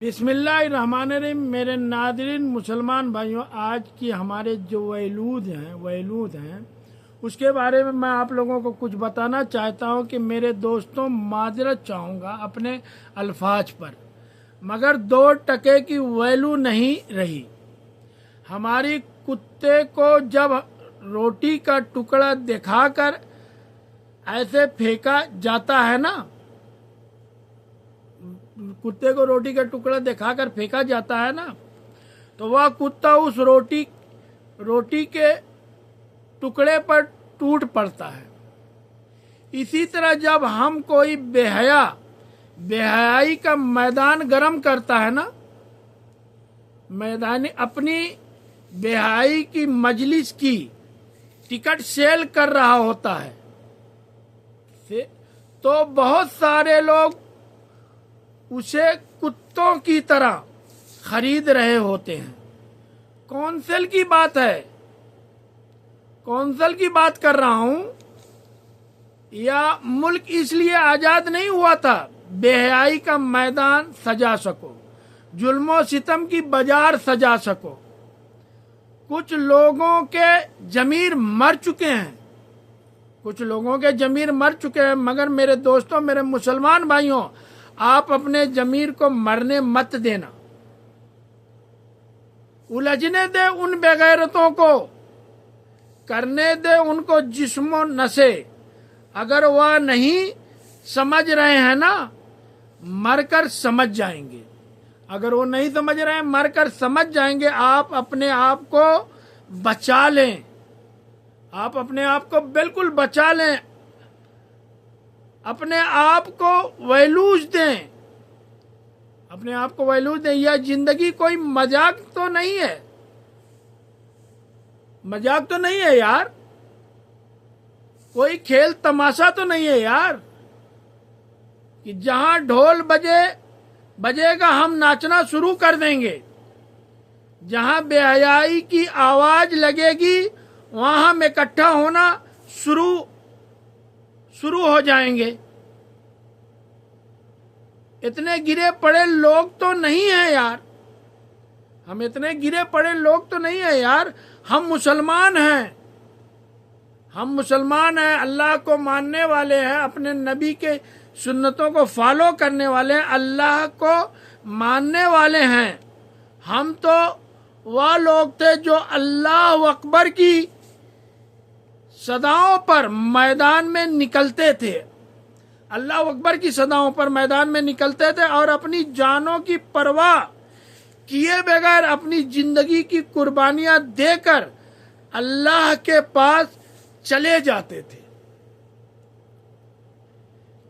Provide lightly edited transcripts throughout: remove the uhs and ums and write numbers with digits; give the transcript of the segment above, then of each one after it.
बिस्मिल्लाहिर्रहमानिर्रहीम। मेरे नाज़रीन मुसलमान भाइयों, आज की हमारे जो वैलूद हैं उसके बारे में मैं आप लोगों को कुछ बताना चाहता हूं कि मेरे दोस्तों, माजरत चाहूँगा अपने अल्फाज पर, मगर 2 टके की वैल्यू नहीं रही। हमारी कुत्ते को जब रोटी का टुकड़ा दिखाकर ऐसे फेंका जाता है ना, कुत्ते को रोटी का टुकड़ा दिखाकर फेंका जाता है ना, तो वह कुत्ता उस रोटी के टुकड़े पर टूट पड़ता है। इसी तरह जब हम कोई बेहयाई का मैदान गर्म करता है ना, अपनी बेहयाई की मजलिस की टिकट सेल कर रहा होता है, तो बहुत सारे लोग उसे कुत्तों की तरह खरीद रहे होते हैं। कौंसल की बात है, कौंसल की बात कर रहा हूं। या मुल्क इसलिए आजाद नहीं हुआ था बेहयाई का मैदान सजा सको, जुल्मो सितम की बाजार सजा सको। कुछ लोगों के जमीर मर चुके हैं, मगर मेरे दोस्तों, मेरे मुसलमान भाइयों, आप अपने जमीर को मरने मत देना। उलझने दे उन बेगैरतों को, करने दे उनको जिस्मो नशे। अगर वह नहीं समझ रहे हैं ना, मरकर समझ जाएंगे। अगर वो नहीं समझ रहे हैं, मरकर समझ जाएंगे। आप अपने आप को बचा लें, आप अपने आप को बिल्कुल बचा लें। अपने आप को वैल्यूज दें, अपने आप को वैल्यूज दें। यह जिंदगी कोई मजाक तो नहीं है, मजाक तो नहीं है यार, कोई खेल तमाशा तो नहीं है यार, कि जहां ढोल बजेगा हम नाचना शुरू कर देंगे, जहां बेहयाई की आवाज लगेगी वहां हम इकट्ठा होना शुरू हो जाएंगे। इतने गिरे पड़े लोग तो नहीं है यार, हम इतने गिरे पड़े लोग तो नहीं है यार। हम मुसलमान हैं, अल्लाह को मानने वाले हैं, अपने नबी के सुन्नतों को फॉलो करने वाले हैं, अल्लाह को मानने वाले हैं। हम तो वह लोग थे जो अल्लाह अकबर की सदाओं पर मैदान में निकलते थे, अल्लाह अकबर की सदाओं पर मैदान में निकलते थे और अपनी जानों की परवाह किए बगैर अपनी जिंदगी की कुर्बानियां देकर अल्लाह के पास चले जाते थे।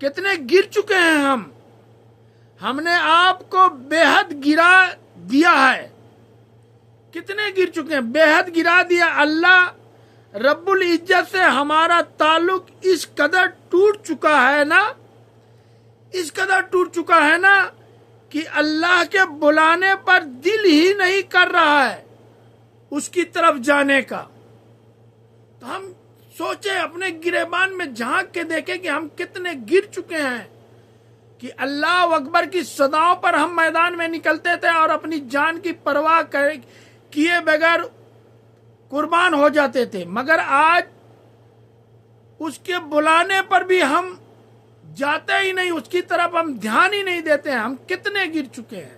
कितने गिर चुके हैं हमने आपको बेहद गिरा दिया है, कितने गिर चुके हैं, बेहद गिरा दिया। अल्लाह रब्बुल इज्जत से हमारा ताल्लुक इस कदर टूट चुका है ना कि अल्लाह के बुलाने पर दिल ही नहीं कर रहा है उसकी तरफ जाने का। तो हम सोचे, अपने गिरेबान में झांक के देखें कि हम कितने गिर चुके हैं, कि अल्लाह अकबर की सदाओं पर हम मैदान में निकलते थे और अपनी जान की परवाह किए बगैर कुर्बान हो जाते थे, मगर आज उसके बुलाने पर भी हम जाते ही नहीं, उसकी तरफ हम ध्यान ही नहीं देते हैं। हम कितने गिर चुके हैं।